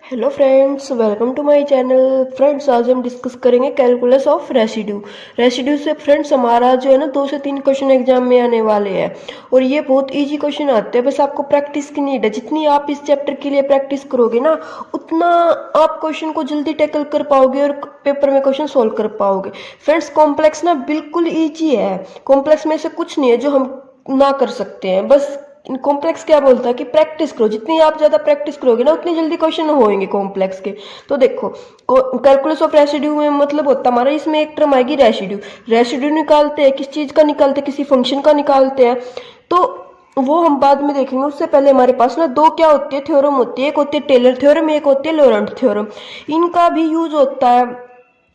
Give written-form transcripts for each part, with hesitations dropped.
Hello friends, welcome to my channel. Friends, आज हम discuss करेंगे कैलकुलस ऑफ रेसिड्यू। रेसिड्यू से फ्रेंड्स हमारा जो है ना 2 से 3 क्वेश्चन एग्जाम में आने वाले हैं और ये बहुत इजी क्वेश्चन आते हैं। बस आपको प्रैक्टिस की नीड है। जितनी आप इस चैप्टर के लिए प्रैक्टिस करोगे ना, उतना आप क्वेश्चन को जल्दी टैकल कर पाओगे और पेपर में क्वेश्चन सोल्व कर पाओगे। फ्रेंड्स, कॉम्प्लेक्स ना बिल्कुल ईजी है। कॉम्प्लेक्स में से कुछ नहीं है जो हम ना कर सकते हैं। बस कॉम्प्लेक्स क्या बोलता है कि प्रैक्टिस करो। जितनी आप ज्यादा प्रैक्टिस करोगे ना, उतनी जल्दी क्वेश्चन होंगे कॉम्प्लेक्स के। तो देखो, कैलकुलस ऑफ रेसिड्यू में मतलब होता है हमारा, इसमें एक टर्म आएगी रेसिड्यू। रेसिड्यू निकालते हैं, किस चीज का निकालते हैं? किसी फंक्शन का निकालते हैं। तो वो हम बाद में देखेंगे। उससे पहले हमारे पास ना दो क्या होती है, थ्योरम होती है। एक होती है टेलर थ्योरम, एक होती है लोरेंट थ्योरम। इनका भी यूज होता है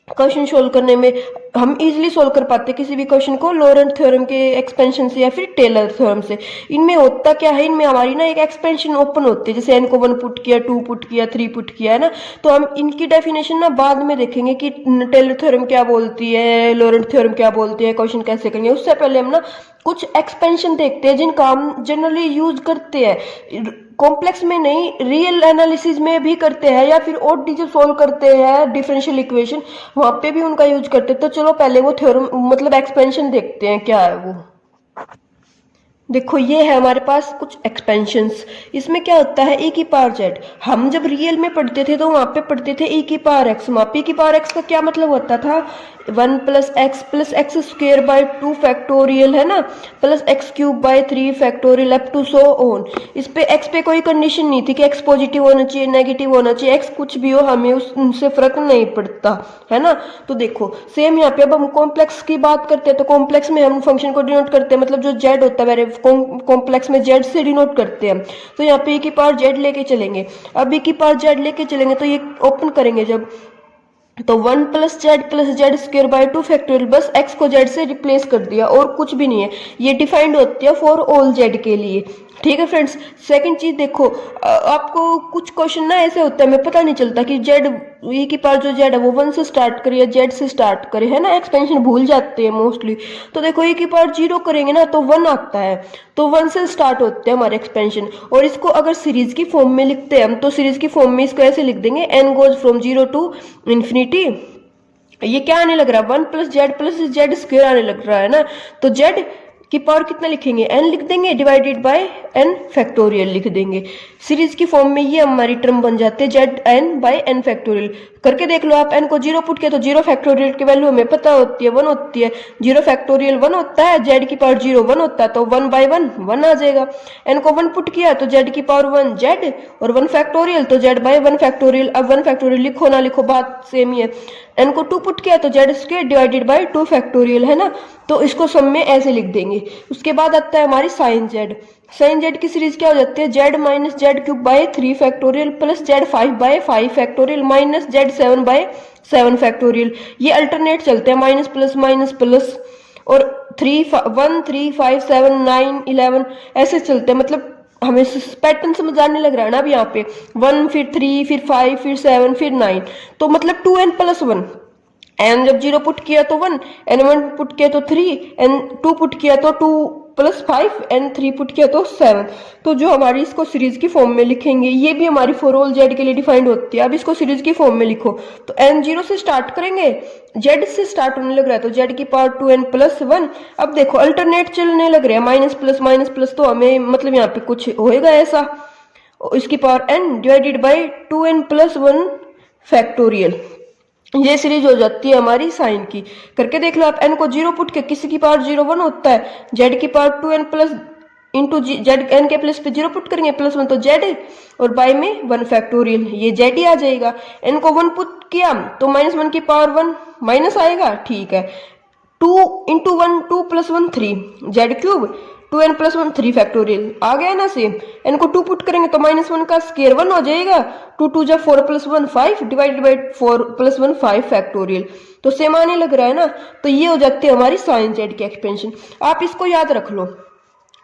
क्वेश्चन सोल्व करने में। हम इजीली सोल्व कर पाते हैं किसी भी क्वेश्चन को लोरेंट थ्योरम के एक्सपेंशन से या फिर टेलर थ्योरम से। इनमें होता क्या है, इनमें हमारी ना एक एक्सपेंशन ओपन होती है। जैसे n को 1 पुट किया, 2 पुट किया, 3 पुट किया, है ना। तो हम इनकी डेफिनेशन ना बाद में देखेंगे कि टेलर थ्योरम क्या बोलती है, लोरेंट थ्योरम क्या बोलती है, क्वेश्चन कैसे करेंगे। उससे पहले हम ना कुछ एक्सपेंशन देखते हैं जिनका हम जनरली यूज करते हैं। कॉम्प्लेक्स में नहीं, रियल एनालिसिस में भी करते हैं, या फिर ओडी जब सोल्व करते हैं डिफरेंशियल इक्वेशन, वहां पे भी उनका यूज करते हैं। तो चलो पहले वो थ्योरम मतलब एक्सपेंशन देखते हैं क्या है वो। देखो, ये है हमारे पास कुछ एक्सपेंशंस। इसमें क्या होता है, e की पावर z। हम जब रियल में पढ़ते थे तो वहां पे पढ़ते थे e की पावर x। वहां पे e की पावर x का क्या मतलब होता था, 1 plus x square by 2 factorial, है ना, plus x cube by 3 factorial up to so on. इस पे x पे कोई कंडीशन नहीं थी कि x पॉजिटिव होना चाहिए, नेगेटिव होना चाहिए। x कुछ भी हो, हमें उससे फर्क नहीं पड़ता, है ना। तो देखो, सेम यहाँ पे अब हम कॉम्प्लेक्स की बात करते हैं तो कॉम्प्लेक्स में हम फंक्शन को डिनोट करते हैं, मतलब जो z होता है कॉम्प्लेक्स में z से डिनोट करते हैं। तो यहाँ पे e की पावर z लेके चलेंगे। अब e की पावर z लेके चलेंगे तो ये ओपन करेंगे जब, तो 1 plus Z square by 2 factorial. बस x को z से रिप्लेस कर दिया और कुछ भी नहीं है। ये डिफाइंड होती है फॉर ऑल z के लिए। ठीक है फ्रेंड्स। सेकंड चीज देखो, आपको कुछ क्वेश्चन ना ऐसे होते हैं, हमें पता नहीं चलता कि जेड e की पावर जो जेड है वो 1 से स्टार्ट करे या जेड से स्टार्ट करे, है ना। एक्सपेंशन भूल जाते हैं मोस्टली। तो देखो, e की पावर 0 करेंगे ना तो 1 आता है, तो 1 से स्टार्ट होते हैं हमारे एक्सपेंशन। और इसको अगर सीरीज की फॉर्म में लिखते हैं हम, तो सीरीज की फॉर्म में इसको ऐसे लिख देंगे, n goes from 0 to infinity. ये क्या आने लग रहा है, 1 प्लस जेड स्क्वेयर आने लग रहा है ना। तो जेड की पावर कितना लिखेंगे, n लिख देंगे, डिवाइडेड बाय n फैक्टोरियल लिख देंगे। सीरीज की फॉर्म में ये हमारी टर्म बन जाते हैं z n by n factorial. करके देख लो आप, n को 0 पुट किया तो 0 फैक्टोरियल की वैल्यू हमें पता होती है, 1 होती है। 0 फैक्टोरियल 1 होता है, जेड की पावर 0 1 होता है, तो 1 बाय 1 1 आ जाएगा। n को 1 पुट किया तो जेड की पावर 1 जेड, और 1 फैक्टोरियल तो जेड बाय 1 फैक्टोरियल। अब 1 फैक्टोरियल लिखो ना लिखो, बात सेम ही है। n को 2 पुट किया तो Z square divided by 2 factorial, है ना। तो इसको सब में ऐसे लिख देंगे। उसके बाद आता है हमारी साइन जेड। साइन जेड की सीरीज क्या हो जाती है, z minus z cube by 3 factorial plus z 5 by 5 factorial minus z 7 by 7 factorial. ये अल्टरनेट चलते हैं, माइनस प्लस, और 3 1 3 5 7 9 11 ऐसे चलते हैं। मतलब हमें पैटर्न समझ आने लग रहा है ना। अब यहाँ पे 1 फिर 3 फिर 5 फिर 7 फिर 9, तो मतलब 2n प्लस 1। एन जब 0 पुट किया तो 1, n1 पुट किया तो 3, n2 पुट किया तो 2 प्लस 5, n3 पुट किया तो 7। तो जो हमारी इसको सीरीज की फॉर्म में लिखेंगे, ये भी हमारी फॉर ऑल जेड के लिए डिफाइंड होती है। अब इसको सीरीज की फॉर्म में लिखो तो n0 से स्टार्ट करेंगे, जेड से स्टार्ट होने लग रहा है तो जेड की पावर 2n प्लस 1। अब देखो अल्टरनेट चलने लग रहे हैं, माइनस प्लस, तो हमें मतलब यहाँ पे कुछ होएगा ऐसा, इसकी power n divided by 2n plus 1 factorial. ये सीरीज हो जाती है हमारी साइन की। करके देख लो आप, n को 0 पुट के, किसी की पावर 0 1 होता है, जेड की power 2n plus into z, n के प्लस पे 0 पुट करेंगे प्लस 1 तो जेड, और बाय में 1 फैक्टोरियल, ये जेड ही आ जाएगा। n को 1 पुट किया तो -1 की पावर 1 माइनस आएगा, ठीक है। 2 into 1 2 plus 1 3 z cube, 2n plus 1 3 factorial आ गया ना सेम। n को 2 पुट करेंगे तो -1 का स्केयर 1 हो जाएगा, 2 2 जा 4 plus 1 5 divided by 4 plus 1 5 factorial. तो सेम आने लग रहा है ना। तो ये हो जाती है हमारी साइन जेड की एक्सपेंशन। आप इसको याद रख लो,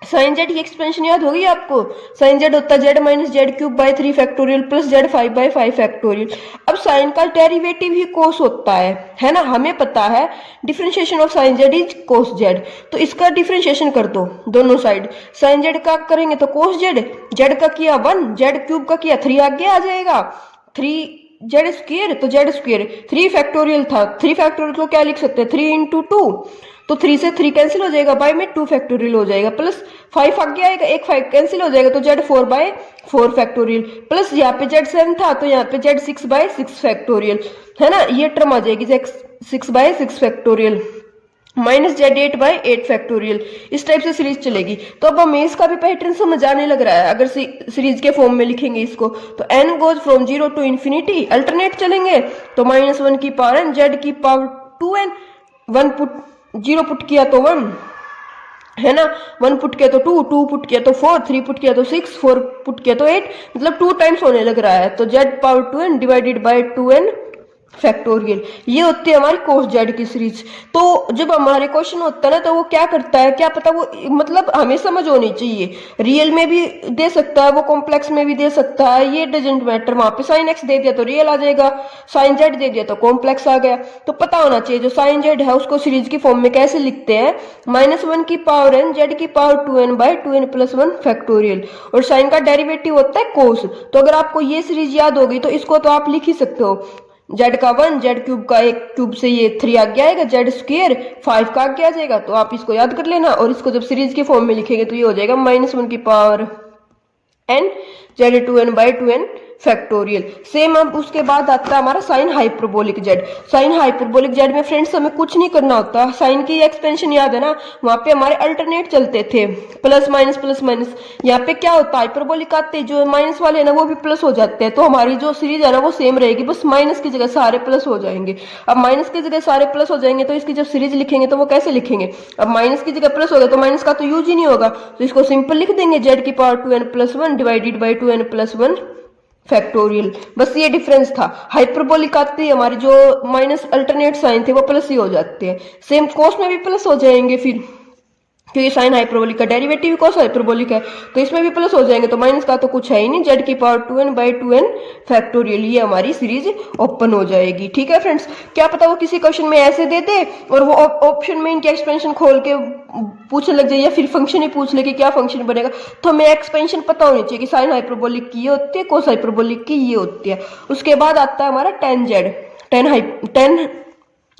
साइन जेड की एक्सपेंशन याद होगी आपको। साइन जेड होता है z minus z cube by 3 factorial plus z 5 by 5 factorial. अब साइन का डेरिवेटिव ही कोस होता है ना। हमें पता है differentiation of sine z is cos z. तो इसका डिफरेंशिएशन कर दो दोनों साइड। साइन जेड का करेंगे तो कोस जेड, जेड का किया 1, जेड क्यूब का किया 3, आगे आ जाएगा। थ्री जेड स्क्वेयर, तो जेड स्क्वेयर 3 फैक्टोरियल था, 3 फैक्टोरियल को क्या लिख सकते हैं 3 इंटू 2, तो 3 से 3 कैंसिल हो जाएगा, बाय में 2 फैक्टोरियल हो जाएगा, प्लस 5 आगे आएगा, एक 5 कैंसिल हो जाएगा, तो जेड 4 बाय 4 फैक्टोरियल, प्लस यहाँ पे जेड 7 था तो यहाँ पे जेड 6 बाय 6 फैक्टोरियल, है ना, ये टर्म आ जाएगी z 6 by 6 factorial minus z 8 by 8 factorial. इस टाइप से सीरीज चलेगी। तो अब हमें इसका भी पैटर्न समझ आने लग रहा है अगर सीरीज के फॉर्म में लिखेंगे इसको, तो n goes from 0 to infinity, alternate चलेंगे तो -1 की पावर n, जेड की पावर 2n, 1 पुट 0 पुट किया तो 1, है ना, 1 पुट किया तो 2, 2 पुट किया तो 4, 3 पुट किया तो 6, 4 पुट किया तो 8, मतलब 2 टाइम्स होने लग रहा है, तो Z power 2n divided by 2n factorial, ये होती है हमारी कोस जेड की सीरीज। तो जब हमारे क्वेश्चन होता है ना तो वो क्या करता है, क्या पता, वो मतलब हमें समझ होनी चाहिए, रियल में भी दे सकता है, वो कॉम्प्लेक्स में भी दे सकता है, ये डजेंट मैटर, वहां पे साइन एक्स दे दिया तो रियल आ जाएगा, साइन जेड दे दिया तो कॉम्प्लेक्स आ गया। तो पता होना चाहिए जो साइन जेड है उसको सीरीज की फॉर्म में कैसे लिखते हैं, -1 की पावर n, जेड की power 2n by 2n plus 1 factorial, और साइन का डेरिवेटिव होता है कोस। तो अगर आपको ये सीरीज याद होगी तो इसको तो आप लिख ही सकते हो, जेड का 1, जेड क्यूब का एक क्यूब से ये 3 आगे आएगा, जेड स्क्वेयर 5 का आगे आ जाएगा, तो आप इसको याद कर लेना, और इसको जब सीरीज के फॉर्म में लिखेंगे तो ये हो जाएगा -1 की power n, z 2n by 2n factorial. Same अब उसके बाद आता है हमारा sine hyperbolic z. Sine hyperbolic z में फ्रेंड्स हमें कुछ नहीं करना होता, साइन की एक्सपेंशन याद है ना, वहां पे हमारे अल्टरनेट चलते थे, प्लस माइनस प्लस माइनस, यहाँ पे क्या होता है हाइपरबोलिक आते जो माइनस वाले है ना वो भी प्लस हो जाते हैं, तो हमारी जो सीरीज है ना वो सेम रहेगी, बस माइनस की जगह सारे प्लस हो जाएंगे। अब माइनस की जगह सारे प्लस हो जाएंगे तो इसकी जब सीरीज लिखेंगे तो वो कैसे लिखेंगे, अब माइनस की जगह प्लस हो गया तो माइनस का तो यूज ही नहीं होगा, तो इसको सिंपल लिख देंगे जेड की power 2n plus 1 divided by 2n plus 1 factorial. बस ये डिफरेंस था, हाइपरबोलिक आती है हमारी जो माइनस अल्टरनेट साइन थे वो प्लस ही हो जाते हैं, सेम कोस में भी प्लस हो जाएंगे फिर, क्योंकि साइन हाइपरबोलिक का डेरिवेटिव कोस हाइपरबोलिक है, तो इसमें भी प्लस हो जाएंगे, तो माइनस का तो कुछ है ही नहीं, जेड की power 2n by 2n factorial, ये हमारी सीरीज ओपन हो जाएगी। ठीक है फ्रेंड्स, क्या पता वो किसी क्वेश्चन में ऐसे दे दे और वो ऑप्शन में इनकी एक्सपेंशन खोल के पूछने लग जाए, या फिर फंक्शन ही पूछ ले कि क्या फंक्शन बनेगा, तो हमें एक्सपेंशन पता होनी चाहिए कि साइन हाइपरबोलिक की ये होती है, कोस हाइपरबोलिक की ये होती है। उसके बाद आता है हमारा टेन जेड, टेन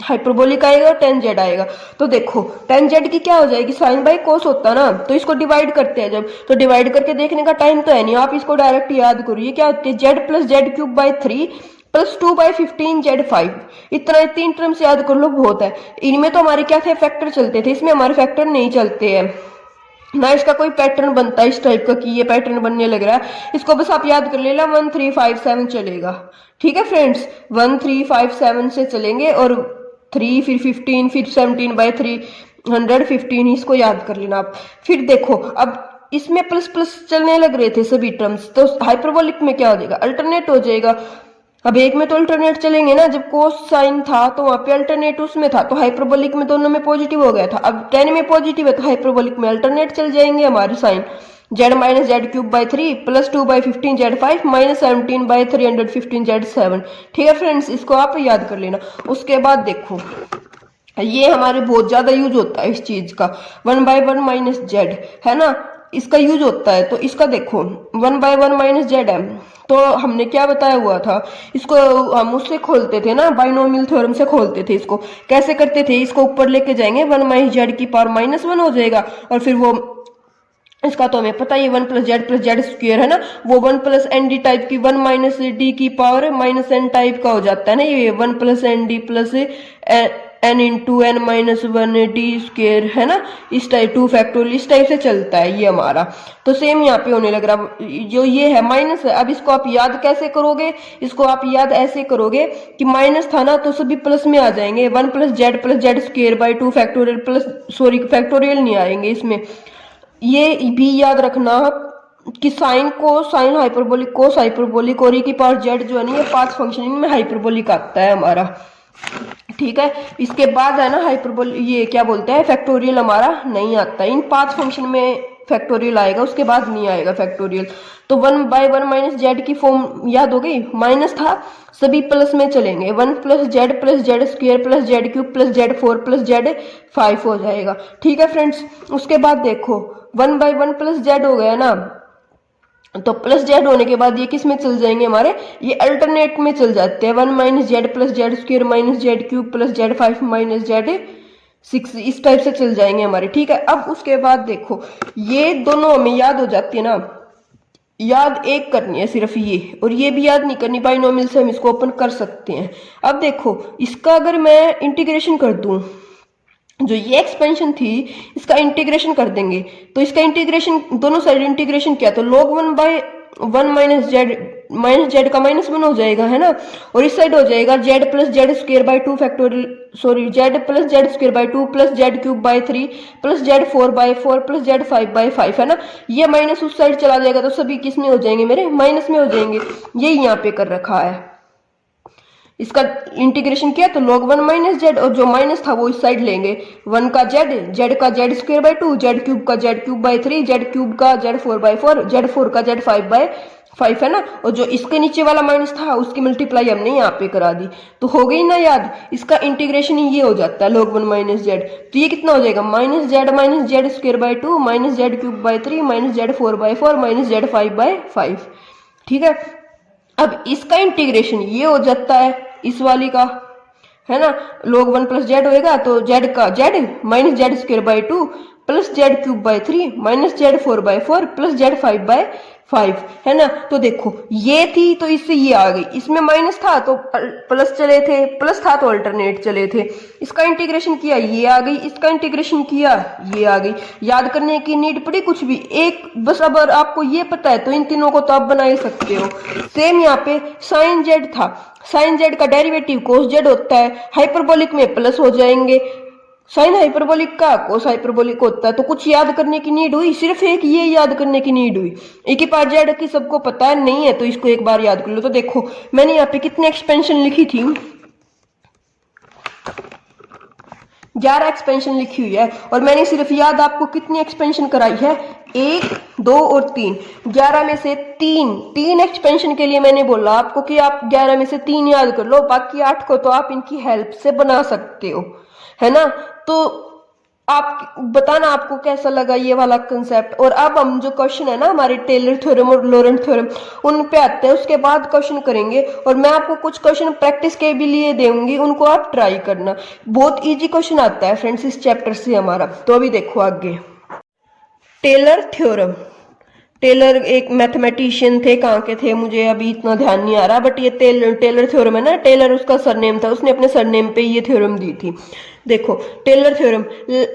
हाइपरबोलिक आएगा और टेन जेड आएगा। तो देखो टेन जेड की क्या हो जाएगी, साइन बाई कोस होता ना, तो इसको डिवाइड करते हैं जब, तो डिवाइड करके देखने का टाइम तो है नहीं, आप इसको डायरेक्ट याद करो, ये क्या होती है Z plus Z cube by 3 plus 2 by 15 z 5, इतना 3 टर्म्स याद कर लो बहुत है। इनमें तो हमारे क्या थे फैक्टर चलते थे, इसमें हमारे फैक्टर नहीं चलते हैं ना, इसका कोई पैटर्न बनता है इस टाइप का कि ये पैटर्न बनने लग रहा है, इसको बस आप याद कर लेना 1 3 5 7 चलेगा। ठीक है फ्रेंड्स, 1 3 5 7 से चलेंगे, और 3 फिर 15 फिर 17 बाई 315, इसको याद कर लेना आप। फिर देखो अब इसमें प्लस प्लस चलने लग रहे थे सभी टर्म्स, तो हाइपरबोलिक में क्या हो जाएगा अल्टरनेट हो जाएगा। अब एक में तो अल्टरनेट चलेंगे ना, जब कोस साइन था तो वहां पे अल्टरनेट उसमें था, तो हाइपरबोलिक में दोनों में पॉजिटिव हो गया था, अब टेन में पॉजिटिव है तो हाइपरबोलिक में अल्टरनेट चल जाएंगे हमारे sine, z minus z cube by 3 plus 2 by 15 z 5 minus 17 by 315 z 7। ठीक है फ्रेंड्स, इसको आप याद कर लेना। उसके बाद देखो ये हमारे बहुत ज्यादा यूज होता है इस चीज का, 1 बाई 1 माइनस जेड, है ना, इसका यूज होता है। तो इसका देखो 1 बाई 1 माइनस जेड है, तो हमने क्या बताया हुआ था, इसको हम उससे खोलते थे ना, बाइनोमियल थ्योरम से खोलते थे। इसको कैसे करते थे, इसको ऊपर लेके जाएंगे 1 माइनस जेड की पावर -1 हो जाएगा, और फिर वो इसका तो हमें पता ही 1 प्लस जेड स्क्वायर है ना, वो 1 प्लस एन डी टाइप की 1 माइनस डी की पावर माइनस एन टाइप का हो जाता है ना, ये 1 plus n D plus n into n minus 1 D square, है ना, इस टाइप 2 फैक्टोरियल इस टाइप से चलता है ये हमारा। तो सेम यहाँ पे होने लग रहा, जो ये है माइनस है, अब इसको आप याद कैसे करोगे, इसको आप याद ऐसे करोगे कि माइनस था ना तो सभी प्लस में आ जाएंगे, 1 plus Z square by 2 factorial plus, sorry factorial नहीं आएंगे इसमें। ये भी याद रखना कि साइन हाइपरबोलिक और ई की पावर जेड जो है ना, ये 5 फंक्शन इनमें हाइपरबोलिक आता है हमारा। ठीक है, इसके बाद है ना हाइपरबोलिक, ये क्या बोलते हैं फैक्टोरियल हमारा नहीं आता, इन 5 फंक्शन में फैक्टोरियल आएगा, उसके बाद नहीं आएगा फैक्टोरियल। तो 1 बाई 1 माइनस जेड की फॉर्म याद हो गई, माइनस था सभी प्लस में चलेंगे, 1 plus Z square plus Z cube plus Z 4 plus z 5 हो जाएगा। ठीक है फ्रेंड्स, उसके बाद देखो 1 बाई 1 प्लस जेड हो गया ना, तो प्लस जेड होने के बाद ये किस में चल जाएंगे हमारे, ये अल्टरनेट में चल जाते हैं। 1 minus Z plus Z square minus z cube plus z 5 minus Z 6, इस टाइप से चल जाएंगे हमारे। ठीक है, अब उसके बाद देखो ये दोनों हमें याद हो जाती है ना, याद एक करनी है सिर्फ ये, और ये भी याद नहीं करनी, बाइनोमियल से हम इसको ओपन कर सकते हैं। अब देखो इसका अगर मैं इंटीग्रेशन कर दूं, जो ये एक्सपेंशन थी इसका इंटीग्रेशन कर देंगे, तो इसका इंटीग्रेशन दोनों साइड इंटीग्रेशन किया तो log 1/1 माइनस जेड का -1 हो जाएगा, है ना। और इस साइड हो जाएगा Z plus Z square by 2 factorial, sorry Z plus Z square by 2 plus Z cube by 3 plus Z 4/4 plus Z 5/5, है ना। ये माइनस उस साइड चला जाएगा तो सभी किस में हो जाएंगे, मेरे माइनस में हो जाएंगे। ये यहाँ पे कर रखा है, इसका इंटीग्रेशन किया तो log 1 माइनस जेड, और जो माइनस था वो इस साइड लेंगे, 1 का जेड, जेड का z square by 2, z cube का z cube by 3, z cube का जेड 4/4, जेड 4 का जेड 5/5, है ना। और जो इसके नीचे वाला माइनस था उसकी मल्टीप्लाई हमने यहाँ पे करा दी, तो हो गई ना याद। इसका इंटीग्रेशन ही ये हो जाता है log 1 माइनस जेड, तो ये कितना हो जाएगा minus Z square by 2 minus z cube by 3 minus Z 4/4 minus Z 5/5। ठीक है, अब इसका इंटीग्रेशन ये हो जाता है इस वाली का, है ना। log 1 प्लस जेड होएगा तो जेड का Z minus Z square by 2 plus Z cube by 3 minus Z 4/4 plus Z 5/5, है ना। तो देखो ये थी तो इससे ये आ गई, इसमें माइनस था तो प्लस चले थे, प्लस था तो अल्टरनेट चले थे। इसका इंटीग्रेशन किया ये आ गई, इसका इंटीग्रेशन किया ये आ गई। याद करने की नीड पड़ी कुछ भी, एक बस अब आपको ये पता है तो इन तीनों को तो आप बना ही सकते हो। सेम यहाँ पे साइन जेड था, साइन जेड का डेरिवेटिव कोस जेड होता है, हाइपरबोलिक में प्लस हो जाएंगे, साइन हाइपरबोलिक का कोस हाइपरबोलिक होता है। तो कुछ याद करने की नीड हुई, सिर्फ एक ये याद करने की नीड हुई। एक ही पार्ट जेड की सबको पता है नहीं है तो इसको एक बार याद कर लो। तो देखो मैंने यहाँ पे कितने एक्सपेंशन लिखी थी, 11 एक्सपेंशन लिखी हुई है, और मैंने सिर्फ याद आपको कितनी एक्सपेंशन कराई है, 1, 2 और 3। 11 में से 3 एक्सपेंशन के लिए मैंने बोला आपको कि आप 11 में से 3 याद कर लो, बाकी 8 को तो आप इनकी हेल्प से बना सकते हो, है ना। तो आप बताना आपको कैसा लगा ये वाला कंसेप्ट। और अब हम जो क्वेश्चन है ना हमारे टेलर थ्योरम और लॉरेंट थ्योरम उन पे आते हैं, उसके बाद क्वेश्चन करेंगे, और मैं आपको कुछ क्वेश्चन प्रैक्टिस के भी लिए दूंगी, उनको आप ट्राई करना। बहुत इजी क्वेश्चन आता है फ्रेंड्स इस चैप्टर से हमारा। तो अभी देखो आगे, टेलर थ्योरम। टेलर एक मैथमेटिशियन थे, कहाँ के थे मुझे अभी इतना ध्यान नहीं आ रहा, बट ये टेलर थ्योरम है ना, टेलर उसका सरनेम था, उसने अपने सरनेम पे ये थ्योरम दी थी। देखो Taylor theorem,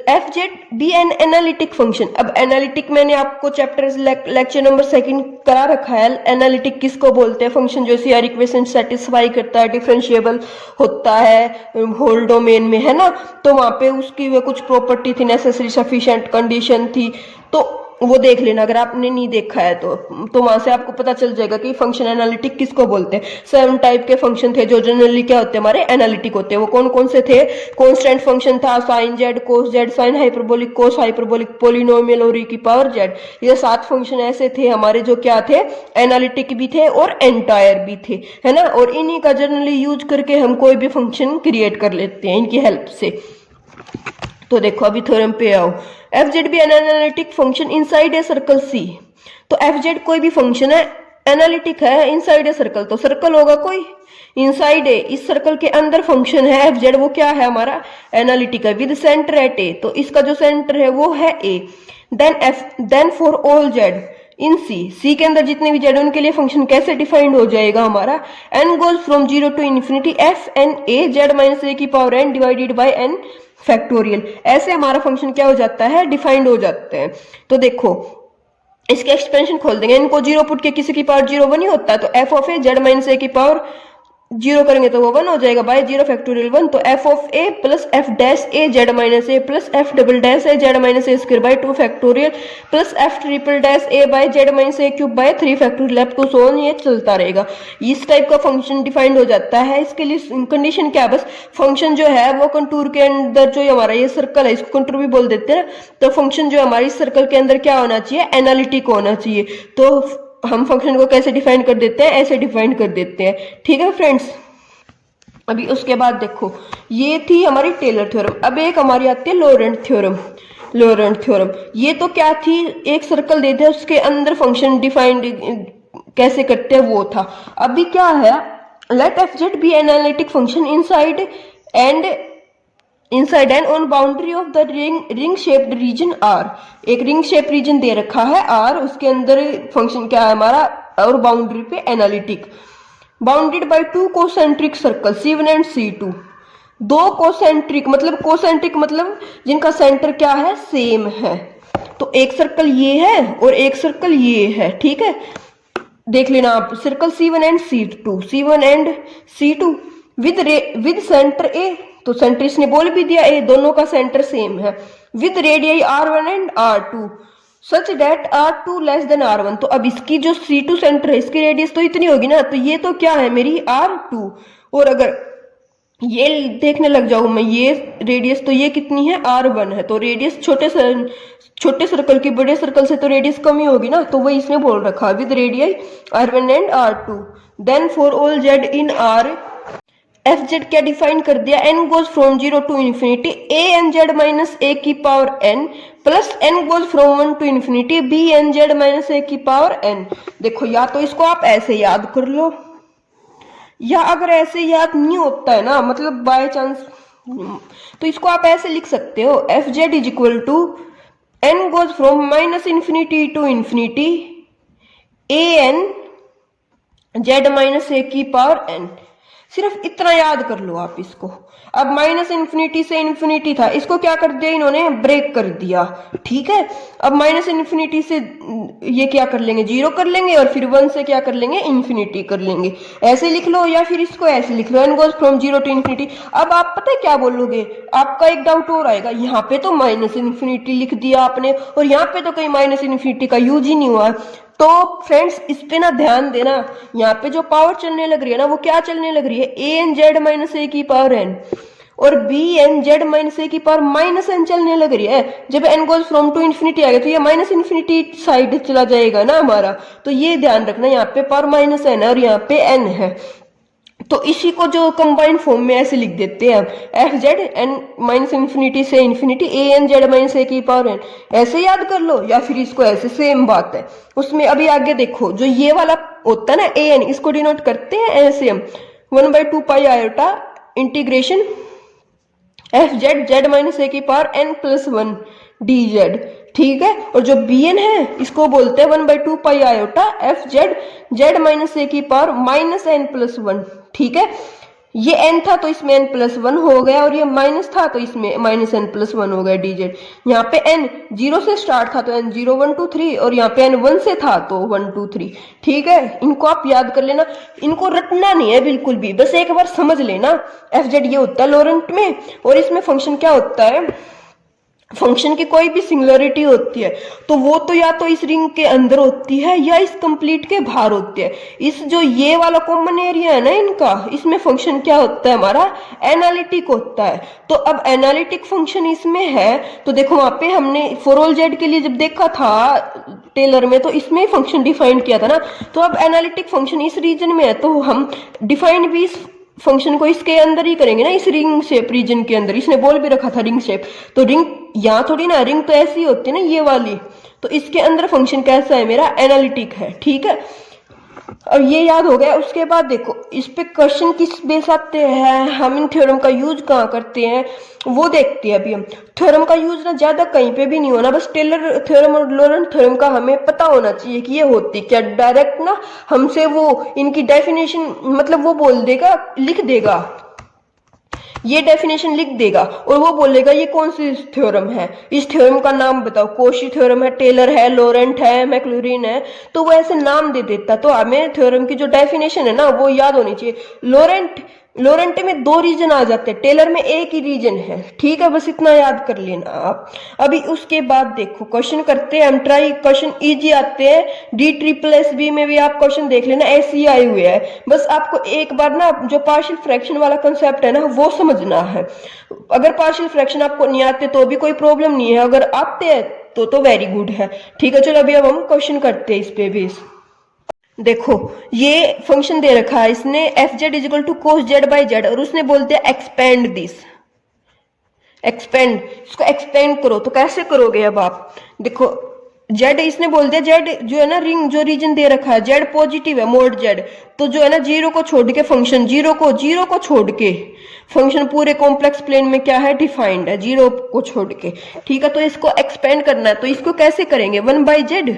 f z be an analytic function. अब एनालिटिक मैंने आपको चैप्टर लेक्चर नंबर 2 करा रखा है। एनालिटिक किसको बोलते हैं, फंक्शन जो सीआर इक्वेशन सेटिस्फाई करता है, डिफरेंशिएबल होता है होल डोमेन में, है ना। तो वहां पे उसकी वे कुछ प्रॉपर्टी थी, नेसेसरी सफिशिएंट कंडीशन थी, तो वो देख लेना अगर आपने नहीं देखा है तो वहां से आपको पता चल जाएगा कि फंक्शन एनालिटिक किसको बोलते हैं। 7 टाइप के फंक्शन थे जो जनरली क्या होते हैं हमारे एनालिटिक होते हैं। वो कौन कौन से थे, कांस्टेंट फंक्शन था, sine z, cos z, sine hyperbolic, cos hyperbolic, polynomial और ई की पावर जेड। ये 7 फंक्शन ऐसे थे हमारे जो क्या थे, एनालिटिक भी थे और एंटायर भी थे, है ना। और इन्हीं का जनरली यूज करके हम कोई भी फंक्शन क्रिएट कर लेते हैं इनकी हेल्प से। तो देखो अभी थ्योरम पे आओ, f z be an analytic function inside a circle C. तो एफ जेड कोई भी फंक्शन है, एनालिटिक है, इनसाइड ए सर्कल, तो सर्कल होगा कोई, इनसाइड ए, इस सर्कल के अंदर फंक्शन है एफ जेड, वो क्या है हमारा एनालिटिक है, विद सेंटर एट ए, तो इसका जो सेंटर है वो है ए। देन फॉर ऑल जेड इन सी के अंदर जितने भी जेड उनके लिए फंक्शन कैसे डिफाइंड हो जाएगा हमारा, n goes from 0 to infinity f n a z minus a की power n divided by n factorial. ऐसे हमारा फंक्शन क्या हो जाता है, डिफाइंड हो जाते हैं। तो देखो इसके एक्सपेंशन खोल देंगे, इनको 0 पुट के किसी की पावर 0 1 ही होता है, तो f of a z minus a की पावर 0 करेंगे तो वो 1 हो जाएगा, बाय 0 फैक्टोरियल 1। तो f of a plus f dash a z minus a plus f double dash a z minus a square by 2 factorial plus f triple dash a by z minus a cube by 3 factorial, up to so on, ये चलता रहेगा। इस type का function defined हो जाता है। इसके लिए कंडीशन क्या है, बस फंक्शन जो है वो कंटूर के अंदर, जो हमारा ये सर्कल है इसको कंटूर भी बोल देते हैं, तो फंक्शन जो हमारी सर्कल के अंदर क्या होना चाहिए, एनालिटिक होना चाहिए। तो हम फंक्शन को कैसे डिफाइन कर देते हैं, ऐसे डिफाइन कर देते हैं, ठीक है फ्रेंड्स। अभी उसके बाद देखो ये थी हमारी टेलर थ्योरम। अब एक हमारी आती है लॉरेंट थ्योरम। लोरेंट थ्योरम। ये तो क्या थी, एक सर्कल दे दिया उसके अंदर फंक्शन डिफाइंड कैसे करते हैं वो था। अभी क्या है, let f z be analytic function inside and on boundary of the ring shaped region R. एक रिंग शेप रीजन दे रखा है आर, उसके अंदर फंक्शन क्या है हमारा, और बाउंड्री पे analytic, bounded by two concentric circle C1 and C2। दो कोसेंट्रिक मतलब जिनका सेंटर क्या है, सेम है। तो एक सर्कल ये है और एक सर्कल ये है, ठीक है। देख लेना आप, circle C1 and C2 with centre a, तो सेंटर इसने बोल भी दिया ए, दोनों का सेंटर सेम है, with radii R1 and R2 such that R2 less than R1। तो अब इसकी जो C2 सेंटर है, इसकी रेडियस तो इतनी होगी ना, तो ये तो क्या है मेरी R2। और अगर ये देखने लग जाऊं मैं, ये रेडियस तो ये कितनी है, R1 है। तो रेडियस छोटे सर्कल की बड़े सर्कल से तो रेडियस कम ही होगी ना, तो वही इसने बोल रखा with radii R1 and R2। Then for all Z in R, f z क्या डिफाइन कर दिया, n goes from 0 to infinity a n z minus a की power n plus n goes from 1 to infinity b n z minus a की power n। देखो या तो इसको आप ऐसे याद कर लो, या अगर ऐसे याद नहीं होता है ना, मतलब बाय चांस, तो इसको आप ऐसे लिख सकते हो, f z is equal to n goes from minus infinity to infinity a n z minus a की पावर n। सिर्फ इतना याद कर लो आप इसको। अब माइनस इन्फिनिटी से इन्फिनिटी था, इसको क्या कर दिया इन्होंने, ब्रेक कर दिया, ठीक है। अब माइनस इन्फिनिटी से ये क्या कर लेंगे, 0 कर लेंगे, और फिर 1 से क्या कर लेंगे, इन्फिनिटी कर लेंगे। ऐसे लिख लो या फिर इसको ऐसे लिख लो, n goes from 0 to infinity. अब आप पता है क्या बोलोगे, आपका एक डाउट और आएगा, यहाँ पे तो माइनस इन्फिनिटी लिख दिया आपने, और यहाँ पे तो कहीं माइनस इन्फिनिटी का यूज ही नहीं हुआ। तो फ्रेंड्स इस पे ना ध्यान देना, यहाँ पे जो पावर चलने लग रही है ना, वो क्या चलने लग रही है, a n z minus a की पावर n, और b n z minus a की पावर माइनस n चलने लग रही है। जब n goes from to infinity आ गया तो ये माइनस इन्फिनिटी साइड चला जाएगा ना हमारा, तो ये ध्यान रखना, यहाँ पे पावर माइनस n है और यहाँ पे n है। तो इसी को जो कंबाइंड फॉर्म में ऐसे लिख देते हैं, f z n minus infinity से infinity a n z minus a की पावर एन, ऐसे याद कर लो, या फिर इसको ऐसे, सेम बात है उसमें। अभी आगे देखो, जो ये वाला होता है ना ए एन, इसको डिनोट करते हैं ऐसे हम, 1/2 pi iota integration f z z minus a की power n plus 1 d z, ठीक है। और जो बी एन है इसको बोलते हैं 1/2 pi iota f z z minus a की पावर माइनस n प्लस 1, ठीक है। ये n था तो इसमें n प्लस 1 हो गया, और ये माइनस था तो इसमें माइनस n प्लस 1 हो गया डी जेड। यहाँ पे n 0 से स्टार्ट था तो n 0 1 2 3, और यहाँ पे n 1 से था तो 1 2 3, ठीक है। इनको आप याद कर लेना, इनको रटना नहीं है बिल्कुल भी, बस एक बार समझ लेना। एफ जेड ये होता है लोरेंट में, और इसमें फंक्शन क्या होता है, फंक्शन की कोई भी सिंगुलरिटी होती है तो वो तो या तो इस रिंग के अंदर होती है या इस कंप्लीट के बाहर होती है। इस जो ये वाला कॉमन एरिया है ना इनका, इसमें फंक्शन क्या होता है हमारा, एनालिटिक होता है। तो अब एनालिटिक फंक्शन इसमें है, तो देखो वहां पे हमने फॉर ऑल जेड के लिए जब देखा था टेलर में, तो इसमें फंक्शन डिफाइन किया था ना। तो अब एनालिटिक फंक्शन इस रीजन में है, तो हम डिफाइन भी इस फंक्शन को इसके अंदर ही करेंगे ना, इस रिंग शेप रीजन के अंदर। इसने बोल भी रखा था रिंग शेप, तो रिंग यहाँ थोड़ी ना, रिंग तो ऐसी होती है ना ये वाली, तो इसके अंदर फंक्शन कैसा है मेरा, एनालिटिक है, ठीक है। और ये याद हो गया। उसके बाद देखो इस पे क्वेश्चन किस बेस आते हैं, हम इन थ्योरम का यूज कहाँ करते हैं वो देखते हैं। अभी हम थ्योरम का यूज ना ज्यादा कहीं पे भी नहीं होना, बस टेलर थ्योरम और लोरेंट थ्योरम का हमें पता होना चाहिए कि ये होती क्या। डायरेक्ट ना हमसे वो इनकी डेफिनेशन मतलब वो बोल देगा, लिख देगा, ये डेफिनेशन लिख देगा और वो बोलेगा ये कौन सी थ्योरम है, इस थ्योरम का नाम बताओ, कोशी थ्योरम है, टेलर है, लोरेंट है, मैक्लॉरिन है, तो वो ऐसे नाम दे देता। तो हमें थ्योरम की जो डेफिनेशन है ना वो याद होनी चाहिए। लोरेंट में 2 रीजन आ जाते हैं, टेलर में एक ही रीजन है, ठीक है। बस इतना याद कर लेना आप। अभी उसके बाद देखो क्वेश्चन करते हैं हम, ट्राई क्वेश्चन इजी आते हैं। D SSS में भी आप क्वेश्चन देख लेना, ऐसे ही आए हुए हैं। बस आपको एक बार ना जो पार्शियल फ्रैक्शन वाला कंसेप्ट है ना वो समझना है। अगर पार्शियल फ्रैक्शन आपको नहीं आते तो भी कोई प्रॉब्लम नहीं है, अगर आते हैं तो वेरी गुड है, ठीक है। चलो अभी अब हम क्वेश्चन करते हैं इस पे भी। देखो ये फंक्शन दे रखा है इसने, f z is equal to cos z by z, और उसने बोलते हैं एक्सपेंड दिस। एक्सपेंड, इसको एक्सपेंड करो। तो कैसे करोगे अब आप देखो, जेड इसने बोल दिया, जेड जो है ना रिंग जो रीजन दे रखा है जेड पॉजिटिव है, मोड जेड, तो जो है ना जीरो को छोड़ के फंक्शन, जीरो को छोड़ के फंक्शन पूरे कॉम्प्लेक्स प्लेन में क्या है, डिफाइंड है, जीरो को छोड़ के। ठीक है, तो इसको एक्सपेंड करना है, तो इसको कैसे करेंगे, 1/z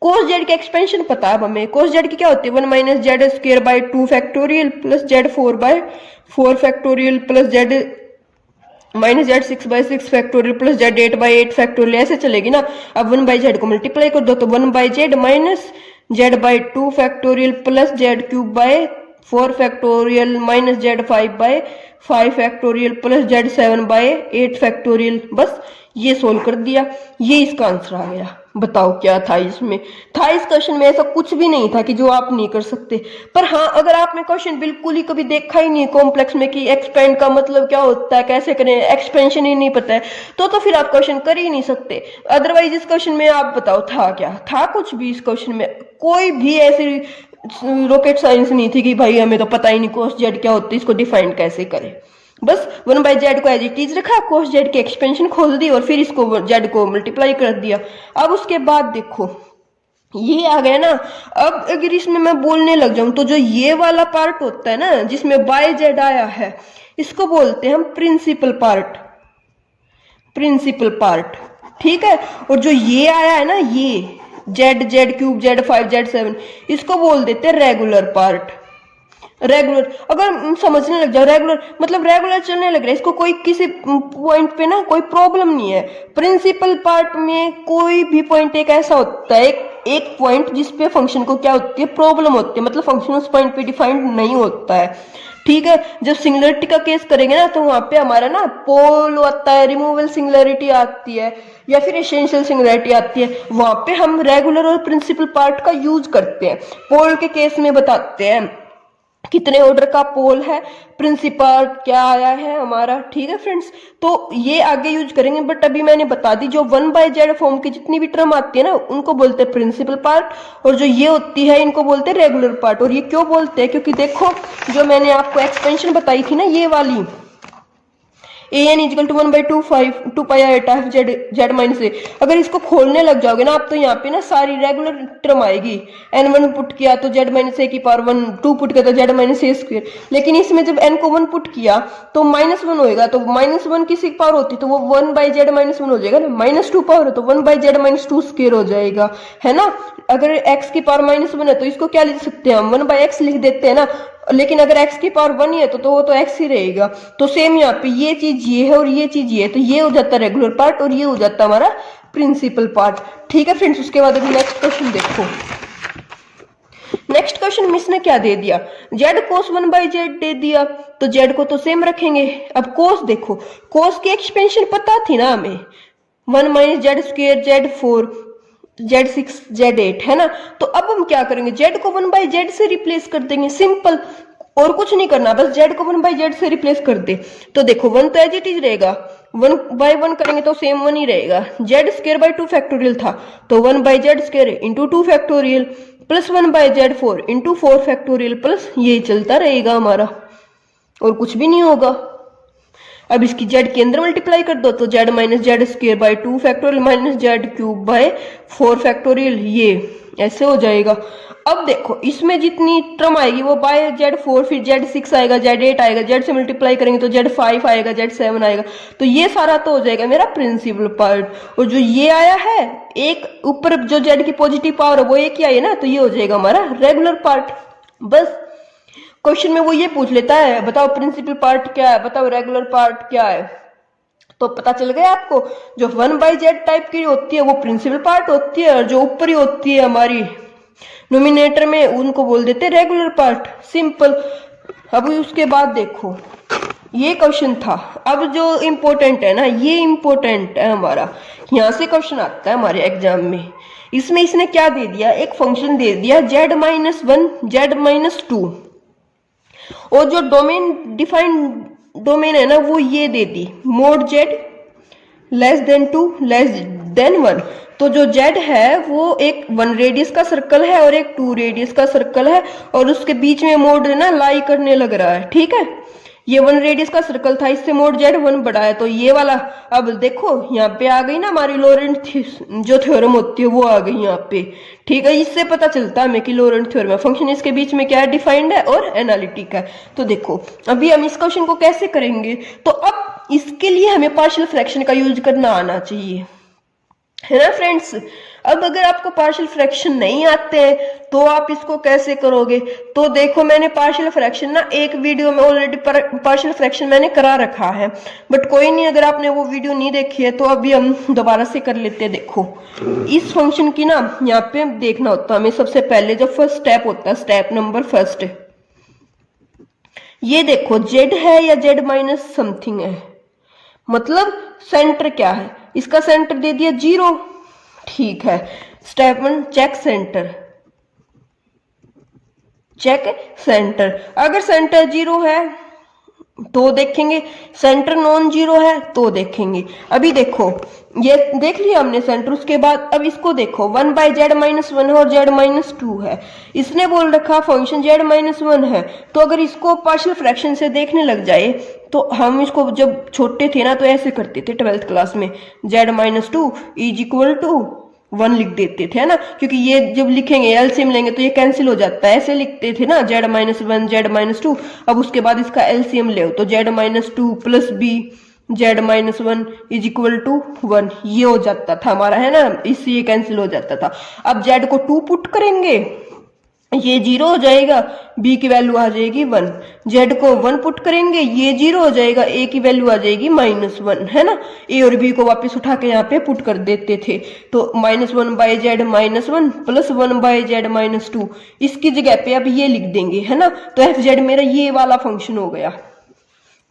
कोस जेड के एक्सपेंशन पता है हमें, कोस जेड की क्या होती है, 1 minus Z square by 2 factorial plus Z 4/4 factorial plus Z minus Z 6/6 factorial plus Z 8/8 factorial, ऐसे चलेगी ना। अब 1/z को मल्टीप्लाई कर दो तो 1/z minus z/2 factorial plus z³ 4 factorial minus z5/5 factorial plus z7/8 factorial. बस ये सोल्व कर दिया, ये इसका आंसर आ गया। बताओ क्या था इसमें, था इस क्वेश्चन में ऐसा कुछ भी नहीं था कि जो आप नहीं कर सकते। पर हाँ, अगर आपने क्वेश्चन बिल्कुल ही कभी देखा ही नहीं कॉम्प्लेक्स में कि एक्सपेंड का मतलब क्या होता है, कैसे करें, एक्सपेंशन ही नहीं पता है, तो फिर आप क्वेश्चन कर ही नहीं सकते। अदरवाइज इस क्वेश्चन में आप बताओ था क्या, था कुछ भी इस क्वेश्चन में, कोई भी ऐसी रॉकेट साइंस नहीं थी कि भाई हमें तो पता ही नहीं कोस जेड क्या होती है, इसको डिफाइन कैसे करें। बस 1/z को एज इट इज रखा, कोस जेड की एक्सपेंशन खोल दी और फिर इसको जेड को मल्टीप्लाई कर दिया। अब उसके बाद देखो ये आ गया ना। अब अगर इसमें मैं बोलने लग जाऊं तो जो ये वाला पार्ट होता है ना जिसमें बाय जेड आया है, इसको बोलते हैं हम प्रिंसिपल पार्ट, प्रिंसिपल पार्ट। ठीक है, और जो ये आया है ना ये z³ z5 z7, इसको बोल देते हैं रेगुलर पार्ट। रेगुलर अगर समझने लग जाओ, रेगुलर मतलब रेगुलर चलने लग रहा है, इसको कोई किसी पॉइंट पे ना कोई प्रॉब्लम नहीं है। प्रिंसिपल पार्ट में कोई भी पॉइंट एक ऐसा होता है, एक पॉइंट जिसपे फंक्शन को क्या होती है, प्रॉब्लम होती है, मतलब फंक्शन उस पॉइंट पे डिफाइंड नहीं होता है। ठीक है, जब सिंगुलरिटी का केस करेंगे ना तो वहां पे हमारा ना पोल आता है, रिमूवल सिंगुलरिटी आती है या फिर एसेंशियल सिंगुलरिटी आती है, वहां पे हम रेगुलर और प्रिंसिपल पार्ट का यूज करते हैं। पोल के केस में बताते हैं कितने ऑर्डर का पोल है, प्रिंसिपल क्या आया है हमारा। ठीक है फ्रेंड्स, तो ये आगे यूज करेंगे, बट अभी मैंने बता दी जो 1/z फॉर्म की जितनी भी टर्म आती है ना उनको बोलते हैं प्रिंसिपल पार्ट, और जो ये होती है इनको बोलते हैं रेगुलर पार्ट। और ये क्यों बोलते हैं, क्योंकि देखो जो मैंने आपको एक्सपेंशन बताई थी ना ये वाली, an equal to 1/2 pi z minus a, अगर इसको खोलने लग जाओगे ना आप तो यहाँ पे ना सारी रेगुलर टर्म आएगी। n1 पुट किया तो z माइनस ए की पावर 1, 2 पुट किया तो z माइनस ए स्क्वायर, लेकिन इसमें जब n को 1 पुट किया तो -1 होएगा, तो -1 किसी पावर होती तो वो 1/z -1 हो जाएगा ना, -2 पावर है तो 1/z -2 स्क्वायर हो जाएगा, है ना। अगर x की पावर -1 है तो इसको क्या लिख सकते हैं हम, 1/x लिख देते हैं ना, लेकिन अगर x की पावर 1 ही है तो वो तो x ही रहेगा। तो सेम यहाँ पे ये चीज ये है और ये चीज ये है, तो ये हो जाता है रेगुलर पार्ट और ये हो जाता है हमारा प्रिंसिपल पार्ट। ठीक है फ्रेंड्स, उसके बाद अभी नेक्स्ट क्वेश्चन देखो। नेक्स्ट क्वेश्चन मिस ने क्या दे दिया, z cos 1/z दे दिया, तो z को तो सेम रखेंगे। अब cos देखो, cos की एक्सपेंशन पता थी ना हमें, 1 minus Z square z4 z6 z8, है ना। तो अब हम क्या करेंगे, z को 1/z से रिप्लेस कर देंगे, सिंपल, और कुछ नहीं करना, बस z को 1/z से रिप्लेस कर दे। तो देखो 1 तो एज इट इज रहेगा, 1/1 करेंगे तो सेम 1 ही रहेगा। z² 2 फैक्टोरियल था तो 1/z² into 2 factorial plus 1/z4 into 4 factorial plus ये चलता रहेगा हमारा, और कुछ भी नहीं होगा। अब इसकी z के अंदर मल्टीप्लाई कर दो तो z minus z² 2 factorial minus z³ 4 factorial, ये ऐसे हो जाएगा। अब देखो इसमें जितनी टर्म आएगी वो बाय z4, फिर z6 आएगा, z8 आएगा, z से मल्टीप्लाई करेंगे तो z5 आएगा, z7 आएगा, तो ये सारा तो हो जाएगा मेरा प्रिंसिपल पार्ट। और जो ये आया है एक ऊपर जो z की पॉजिटिव पावर है वो एक ही आई है ना, तो ये हो जाएगा हमारा रेगुलर पार्ट। बस क्वेश्चन में वो ये पूछ लेता है बताओ प्रिंसिपल पार्ट क्या है, बताओ रेगुलर पार्ट क्या है, तो पता चल गया आपको। जो 1/z टाइप की होती है वो प्रिंसिपल पार्ट होती है, और जो ऊपरी होती है हमारी नोमिनेटर में उनको बोल देते हैं रेगुलर पार्ट, सिंपल। अब उसके बाद देखो ये क्वेश्चन था, अब जो इम्पोर्टेंट है ना ये इम्पोर्टेंट है हमारा, यहाँ से क्वेश्चन आता है हमारे एग्जाम में। इसमें इसने क्या दे दिया, एक फंक्शन दे दिया z-1 z-2, और जो डोमेन डिफाइंड डोमेन है ना वो ये दे दी mod z less than 2 less than 1। तो जो z है वो एक 1 रेडियस का सर्कल है और एक 2 रेडियस का सर्कल है, और उसके बीच में मोड ना लाई करने लग रहा है। ठीक है, ये 1 रेडियस का सर्कल था, इससे मोड जेड 1 बड़ा है, तो ये वाला अब देखो यहाँ पे आ गई ना हमारी लॉरेंट जो थ्योरम होती है वो आ गई यहाँ पे। ठीक है, इससे पता चलता है हमें कि लॉरेंट थ्योरम है, फंक्शन इसके बीच में क्या है, डिफाइंड है और एनालिटिक है। तो देखो अभी हम इस क्वेश्चन को कैसे करेंगे, तो अब इसके लिए हमें पार्शियल फ्रैक्शन का यूज करना आना चाहिए, है ना फ्रेंड्स। अब अगर आपको पार्शियल फ्रैक्शन नहीं आते हैं तो आप इसको कैसे करोगे, तो देखो मैंने पार्शियल फ्रैक्शन ना एक वीडियो में ऑलरेडी पार्शियल फ्रैक्शन मैंने करा रखा है, बट कोई नहीं, अगर आपने वो वीडियो नहीं देखी है तो अभी हम दोबारा से कर लेते हैं। देखो इस फंक्शन की ना यहाँ पे देखना होता है हमें सबसे पहले जो फर्स्ट स्टेप होता है, स्टेप नंबर फर्स्ट, ये देखो जेड है या जेड माइनस समथिंग है, मतलब सेंटर क्या है, इसका सेंटर दे दिया 0। ठीक है, step 1 check centre, check centre, अगर सेंटर 0 है तो देखेंगे, सेंटर नॉन 0 है तो देखेंगे। अभी देखो ये देख लिया हमने सेंटर, उसके बाद अब इसको देखो 1 बाई जेड माइनस 1 है और जेड माइनस 2 है, इसने बोल रखा फंक्शन जेड माइनस 1 है, तो अगर इसको पार्शियल फ्रैक्शन से देखने लग जाए तो हम इसको जब छोटे थे ना तो ऐसे करते थे 12th क्लास में, z minus 2 is equal to 1 लिख देते थे, है ना, क्योंकि ये जब लिखेंगे एलसीएम लेंगे तो ये कैंसिल हो जाता है, ऐसे लिखते थे ना जेड माइनस 1 जेड माइनस 2, अब उसके बाद इसका एलसीएम ले तो z minus 2 plus b z minus 1 is equal to 1, ये हो जाता था हमारा, है ना, इससे ये कैंसिल हो जाता था। अब जेड को 2 पुट करेंगे, ये 0 हो जाएगा, b की वैल्यू आ जाएगी 1, z को 1 पुट करेंगे, ये 0 हो जाएगा, a की वैल्यू आ जाएगी -1, है ना, a और b को वापस उठा के यहाँ पे पुट कर देते थे, तो -1 by Z -1 plus 1 by Z -2, इसकी जगह पे अब ये लिख देंगे, है ना, तो एफ जेड मेरा ये वाला फंक्शन हो गया।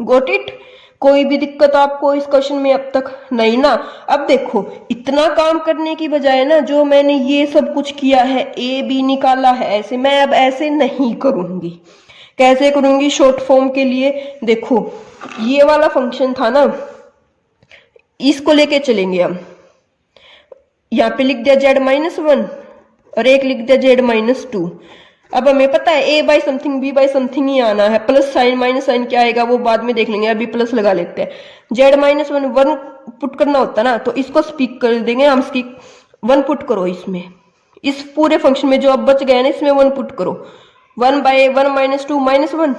गोट इट, कोई भी दिक्कत आपको इस क्वेश्चन में अब तक नहीं ना। अब देखो इतना काम करने की बजाय ना जो मैंने ये सब कुछ किया है, ए बी निकाला है ऐसे, मैं अब ऐसे नहीं करूंगी। कैसे करूंगी, शॉर्ट फॉर्म के लिए देखो ये वाला फंक्शन था ना, इसको लेके चलेंगे हम, यहाँ पे लिख दिया जेड -1 और एक लिख दिया जेड -2। अब हमें पता है a by something b by something ही आना है, प्लस साइन माइनस साइन क्या आएगा वो बाद में देख लेंगे, अभी प्लस लगा लेते हैं। जेड -1 1 पुट करना होता ना, तो इसको स्पीक कर देंगे हम, इसकी 1 पुट करो इसमें, इस पूरे फंक्शन में जो अब बच गया ना इसमें 1 पुट करो, 1 बाई 1 -2 -1,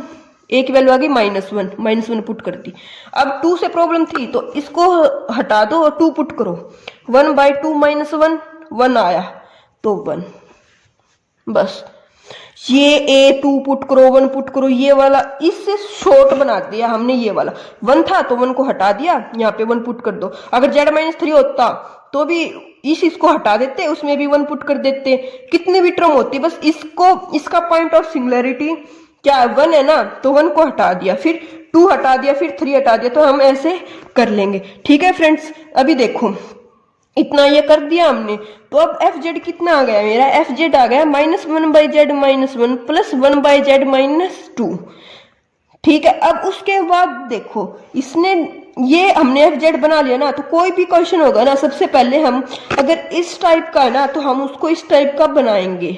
ए की वैल्यू आ गई -1 पुट कर दी। अब 2 से प्रॉब्लम थी तो इसको हटा दो और 2 पुट करो, 1 बाई 2 -1 1 आया तो 1, बस ये ए 2 पुट करो 1 पुट करो, ये वाला इससे शॉर्ट बना दिया हमने, ये वाला 1 था तो 1 को हटा दिया, यहाँ पे 1 पुट कर दो। अगर जेड -3 होता तो भी इसको हटा देते, उसमें भी 1 पुट कर देते, कितनी भी टर्म होती, बस इसको इसका पॉइंट ऑफ सिंगुलैरिटी क्या 1 है ना, तो 1 को हटा दिया, फिर 2 हटा दिया, फिर 3 हटा दिया, तो हम ऐसे कर लेंगे। ठीक है फ्रेंड्स, अभी देखो इतना ये कर दिया हमने, तो अब एफ जेड कितना आ गया मेरा, एफ जेड आ गया -1 by Z -1 plus 1 by Z -2। ठीक है, अब उसके बाद देखो इसने ये हमने एफ जेड बना लिया ना, तो कोई भी क्वेश्चन होगा ना सबसे पहले हम अगर इस टाइप का है ना तो हम उसको इस टाइप का बनाएंगे।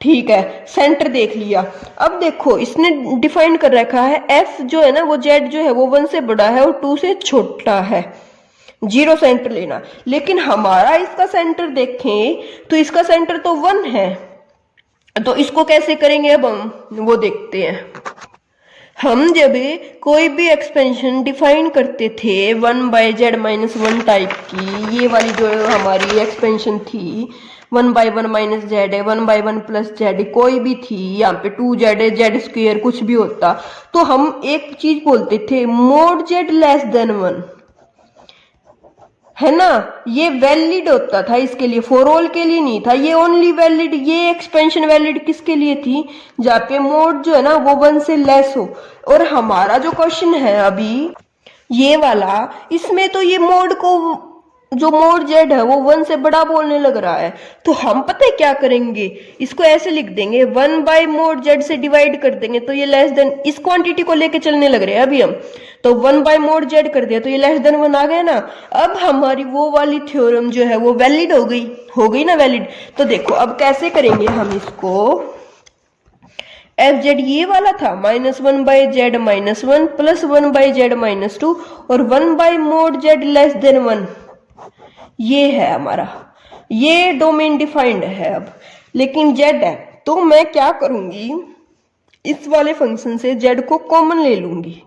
ठीक है, सेंटर देख लिया। अब देखो इसने डिफाइन कर रखा है एफ जो है ना वो जेड जो है वो 1 से बड़ा है और 2 से छोटा है, 0 सेंटर लेना। लेकिन हमारा इसका सेंटर देखें तो इसका सेंटर तो 1 है, तो इसको कैसे करेंगे अब हम वो देखते हैं। हम जब कोई भी एक्सपेंशन डिफाइन करते थे 1 बाई जेड -1 टाइप की, ये वाली जो हमारी एक्सपेंशन थी 1 बाई 1 माइनस जेड है, 1 बाई 1 प्लस जेड कोई भी थी, यहाँ पे 2 जेड है, जेड स्क्वेयर कुछ भी होता, तो हम एक चीज बोलते थे मोड जेड लेस देन 1, है ना, ये वैलिड होता था इसके लिए, फॉर ऑल के लिए नहीं था, ये ओनली वैलिड, ये एक्सपेंशन वैलिड किसके लिए थी, जहाँ पे मोड जो है ना वो 1 से लेस हो। और हमारा जो क्वेश्चन है अभी ये वाला, इसमें तो ये मोड को जो मोड जेड है वो 1 से बड़ा बोलने लग रहा है, तो हम पता है क्या करेंगे, इसको ऐसे लिख देंगे 1 बाई मोड जेड से डिवाइड कर देंगे, तो ये लेस देन, इस क्वांटिटी को लेके चलने लग रहे हैं अभी हम, तो 1 बाई मोड जेड कर दिया तो ये लेस देन 1 आ गया ना। अब हमारी वो वाली थ्योरम जो है वो वैलिड हो गई ना वैलिड। तो देखो अब कैसे करेंगे हम इसको, एफ जेड ये वाला था -1/z-1 प्लस 1/z-2 और 1/mod z <1 ये है हमारा, ये डोमेन डिफाइंड है। अब लेकिन z है तो मैं क्या करूंगी, इस वाले फंक्शन से z को कॉमन ले लूंगी।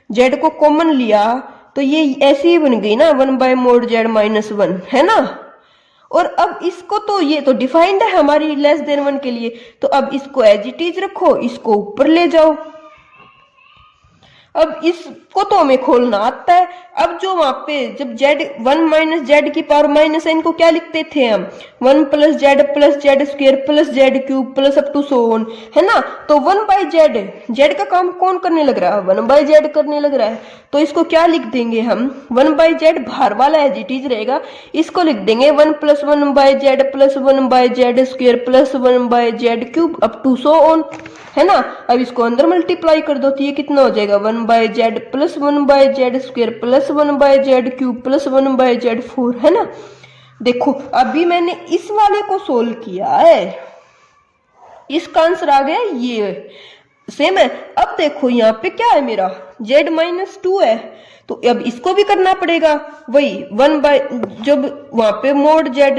z को कॉमन लिया तो ये ऐसी ही बन गई ना 1/mod z-1 है ना। और अब इसको तो ये तो डिफाइंड है हमारी <1 के लिए, तो अब इसको एज इट इज रखो, इसको ऊपर ले जाओ। अब इसको तो हमें खोलना आता है। अब जो वहां पे जब z 1 - z की पावर -n को क्या लिखते थे हम, 1 + z+z² plus z³ plus up to so on, है ना। तो 1/z, z का काम कौन करने लग रहा है, 1/z करने लग रहा है। तो इसको क्या लिख देंगे हम, 1/z बाहर वाला एज इट इज रहेगा, इसको लिख देंगे 1 + 1/z plus 1/z² plus 1/z³ up to so on, है ना। अब इसको अंदर मल्टीप्लाई कर दो तो ये कितना हो जाएगा, 1/z plus 1/z² plus 1/z³ plus 1/z4, है ना। देखो अभी मैंने इस वाले को सोल्व किया है, इसका आंसर आ गया ये सेम है। अब देखो यहाँ पे क्या है मेरा, z-2 है, तो अब इसको भी करना पड़ेगा वही जब वहां पे mod z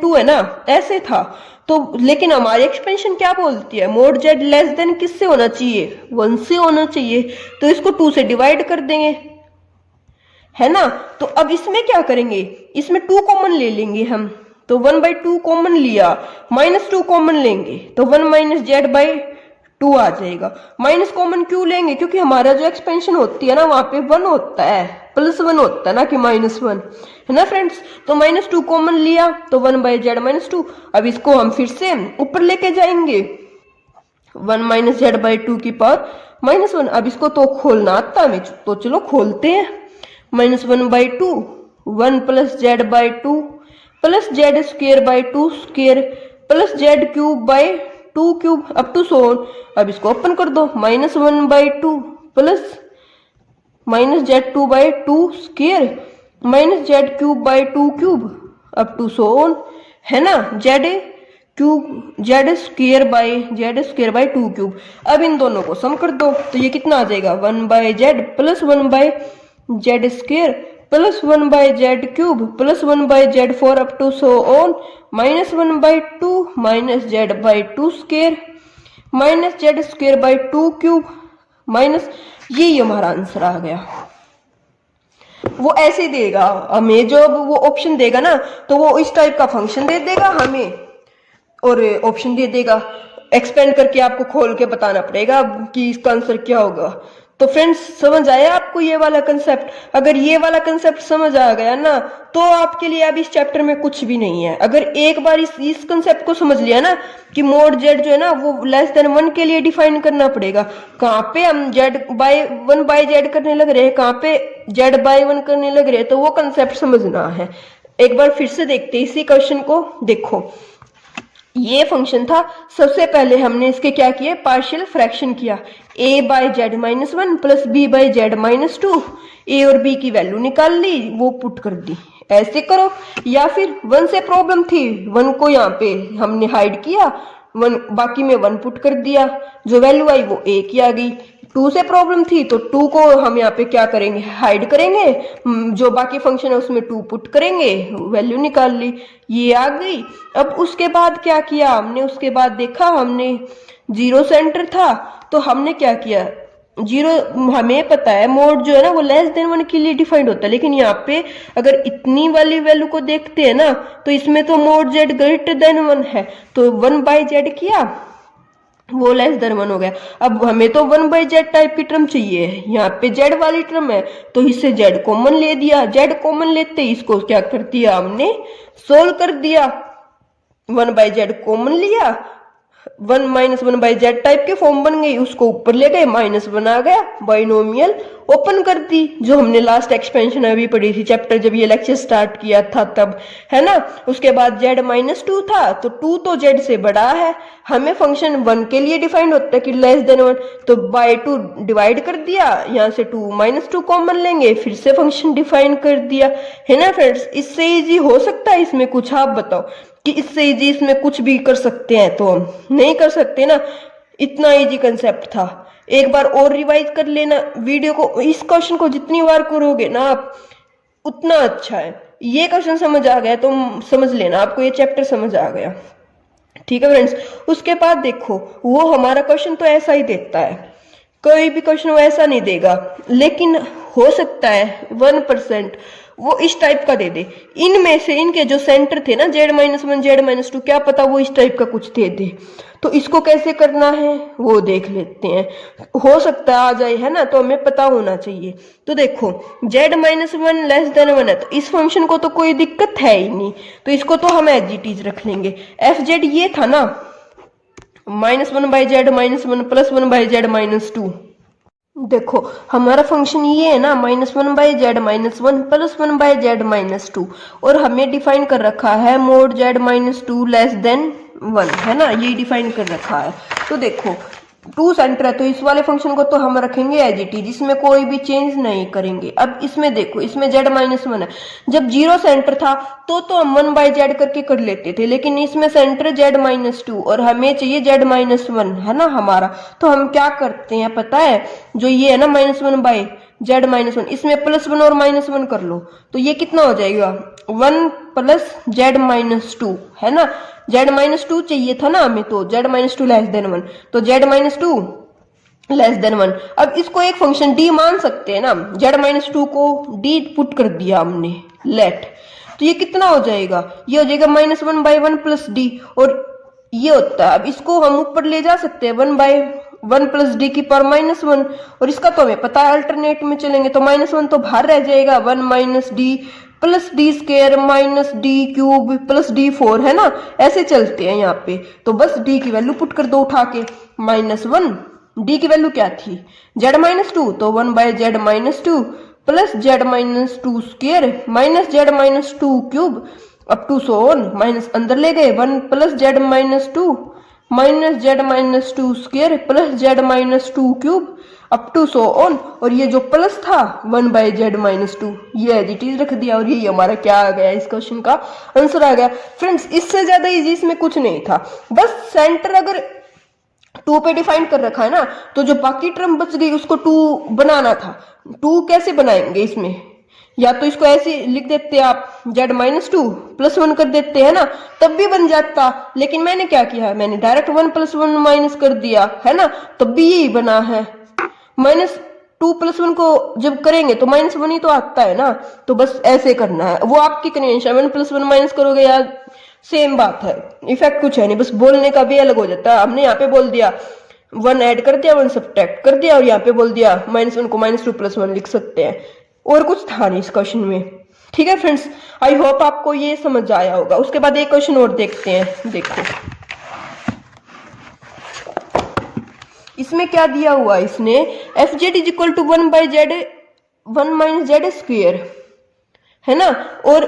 <2 है ना, ऐसे था तो। लेकिन हमारी एक्सपेंशन क्या बोलती है, mod z < किससे होना चाहिए, 1 से होना चाहिए, तो इसको 2 से डिवाइड कर देंगे, है ना। तो अब इसमें क्या करेंगे, इसमें 2 कॉमन ले लेंगे हम, तो 1/2 कॉमन लिया, -2 कॉमन लेंगे तो 1 - z/2 आ जाएगा। माइनस कॉमन क्यों लेंगे, क्योंकि हमारा जो एक्सपेंशन होती है ना वहां पे 1 होता है, +1 होता है ना कि -1, है ना फ्रेंड्स। तो -2 कॉमन लिया तो 1/z-2। अब इसको हम फिर से ऊपर लेके जाएंगे, 1 - z/2 की पावर -1। अब इसको तो खोलना आता हमें, तो चलो खोलते हैं। -1/2 1 + z/2 प्लस z² प्लस z³ up to so on. अब इसको ओपन कर दो, -1/2 plus -z2/2² -z³/2³ up to so on, है ना, z²/2³। अब इन दोनों को सम कर दो तो ये कितना आ जाएगा, 1/z plus 1/z² plus 1/z³ plus 1/z4 up to so on -1/2 -z/2² -z²/2³ minus, ये हमारा आंसर आ गया। वो ऐसे देगा हमें, जो वो ऑप्शन देगा ना तो वो इस टाइप का फंक्शन दे देगा हमें और ऑप्शन दे देगा, एक्सपेंड करके आपको खोल के बताना पड़ेगा कि इसका आंसर क्या होगा। तो फ्रेंड्स समझ आया आपको ये वाला कंसेप्ट। अगर ये वाला कंसेप्ट समझ आ गया ना तो आपके लिए अब इस चैप्टर में कुछ भी नहीं है। अगर एक बार इस कंसेप्ट को समझ लिया ना कि mod z जो है ना वो <1 के लिए डिफाइन करना पड़ेगा, कहाँ पे हम z/1/z करने लग रहे हैं, कहाँ पे z/1 करने लग रहे हैं, तो वो कंसेप्ट समझना है। एक बार फिर से देखते हैं इसी क्वेश्चन को। देखो ये फंक्शन था, सबसे पहले हमने इसके क्या किए, पार्शियल फ्रैक्शन किया, a/z-1 प्लस b/z-2। ए और बी की वैल्यू निकाल ली, वो पुट कर दी, ऐसे करो। या फिर 1 से प्रॉब्लम थी, 1 को यहाँ पे हमने हाइड किया, 1 बाकी में 1 पुट कर दिया, जो वैल्यू आई वो a की आ गई। 2 से प्रॉब्लम थी तो 2 को हम यहाँ पे क्या करेंगे, हाइड करेंगे, जो बाकी फंक्शन है उसमें 2 पुट करेंगे, वैल्यू निकाल ली, ये आ गई। अब उसके बाद क्या किया हमने, उसके बाद देखा हमने 0 सेंटर था तो हमने क्या किया, 0 हमें पता है मोड जो है ना वो <1 के लिए डिफाइंड होता है, लेकिन यहाँ पे अगर इतनी वाली वैल्यू को देखते हैं ना तो इसमें तो mod z <1 है, तो 1/z किया, वो <1 हो गया। अब हमें तो 1/z टाइप की टर्म चाहिए, यहाँ पे z वाली टर्म है तो इससे z कॉमन ले दिया, z कॉमन लेते इसको क्या कर दिया हमने, सोल्व कर दिया, 1/z कॉमन लिया, 1 - 1/z टाइप के फॉर्म बन गई, उसको ऊपर ले गए, -1 आ गया, बाइनोमियल ओपन कर दी, जो हमने लास्ट एक्सपेंशन अभी पढ़ी थी चैप्टर जब ये लेक्चर स्टार्ट किया था तब, है ना। उसके बाद z-2 था तो 2 तो z से बड़ा है, हमें फंक्शन 1 के लिए डिफाइंड होता है कि <1, तो बाय 2 डिवाइड कर दिया, यहाँ से 2 -2 कॉमन लेंगे, फिर से फंक्शन डिफाइन कर दिया, है ना फ्रेंड्स। इससे इजी हो सकता है इसमें कुछ, आप बताओ कि इससे इजी इसमें कुछ भी कर सकते हैं, तो हम नहीं कर सकते ना। इतना इजी कंसेप्ट था। एक बार और रिवाइज कर लेना वीडियो को। इस क्वेश्चन को जितनी बार करोगे ना आप उतना अच्छा है। ये क्वेश्चन समझ आ गया तो समझ लेना आपको ये चैप्टर समझ आ गया। ठीक है फ्रेंड्स, उसके बाद देखो वो हमारा क्वेश्चन तो ऐसा ही देता है, कोई भी क्वेश्चन वो ऐसा नहीं देगा, लेकिन हो सकता है 1% वो इस टाइप का दे दे। इनमें से इनके जो सेंटर थे ना Z-1 Z-2, क्या पता वो इस टाइप का कुछ दे दे। तो इसको कैसे करना है वो देख लेते हैं। हो सकता है आ जाए, है ना, तो हमें पता होना चाहिए। तो देखो Z-1 लेस देन 1 है, तो इस फंक्शन को तो कोई दिक्कत है ही नहीं, तो इसको तो हम एज इट इज रख लेंगे। FZ ये था ना, -1/Z -1 +1 by Z-2। देखो हमारा फंक्शन ये है ना, -1/Z -1 +1 by Z-2, और हमें डिफाइन कर रखा है mod Z-2 लेस देन 1, है ना, ये डिफाइन कर रखा है। तो देखो 2 सेंटर है तो इस वाले फंक्शन को तो हम रखेंगे एज इट इज, इसमें कोई भी चेंज नहीं करेंगे। अब इसमें देखो इसमें Z-1 है, जब 0 सेंटर था तो हम 1/Z करके कर लेते थे, लेकिन इसमें सेंटर Z-2 और हमें चाहिए Z-1, है ना हमारा। तो हम क्या करते हैं पता है, जो ये है ना -1/Z-1, इसमें +1 और -1 कर लो, तो ये कितना हो जाएगा 1 + Z-2, है ना। Z-2 चाहिए था ना हमें, तो Z-2 लेस देन 1, तो Z-2 लेस देन 1। अब इसको एक फंक्शन d मान सकते हैं ना, Z-2 को d पुट कर दिया हमने, लेट, तो ये कितना हो जाएगा, ये हो जाएगा -1/1 + d, और ये होता है। अब इसको हम ऊपर ले जा सकते हैं 1/1 + d की पावर -1, और इसका तो हमें पता है अल्टरनेट में चलेंगे तो -1 तो बाहर रह जाएगा, 1 - d + d² - d³ + d4, है ना, ऐसे चलते हैं यहाँ पे। तो बस d की वैल्यू पुट कर दो उठा के, -1, d की वैल्यू क्या थी Z-2, तो 1/Z-2 + Z-2² -Z-2³ up to so on, minus अंदर ले गए 1 + Z-2 -Z-2² + Z-2³ up to so on, और ये जो प्लस था 1/Z-2 ये एज इट इज रख दिया, और यही हमारा क्या आ गया, इस क्वेश्चन का आंसर आ गया। फ्रेंड्स इससे ज्यादा इजी इसमें कुछ नहीं था, बस सेंटर अगर 2 पे डिफाइन कर रखा है ना, तो जो बाकी टर्म बच गई उसको 2 बनाना था। 2 कैसे बनाएंगे इसमें, या तो इसको ऐसे लिख देते आप Z-2 +1 कर देते हैं ना, तब भी बन जाता, लेकिन मैंने क्या किया है, मैंने डायरेक्ट 1 + 1 माइनस कर दिया, है ना, तब भी यही बना है। -2 + 1 को जब करेंगे तो -1 ही तो आता है ना, तो बस ऐसे करना है, वो आपकी कन्वेंशन। 1 + 1 माइनस करोगे यार सेम बात है, इफेक्ट कुछ है नहीं, बस बोलने का भी अलग हो जाता है। हमने यहाँ पे बोल दिया 1 ऐड कर दिया, 1 सब्ट्रैक्ट कर दिया, और यहाँ पे बोल दिया -1 को -2 + 1 लिख सकते हैं, और कुछ था नहीं इस क्वेश्चन में। ठीक है फ्रेंड्स, आई होप आपको ये समझ आया होगा। उसके बाद एक क्वेश्चन और देखते हैं। देखो इसमें क्या दिया हुआ, इसने FZ = 1/Z 1 - Z², है ना, और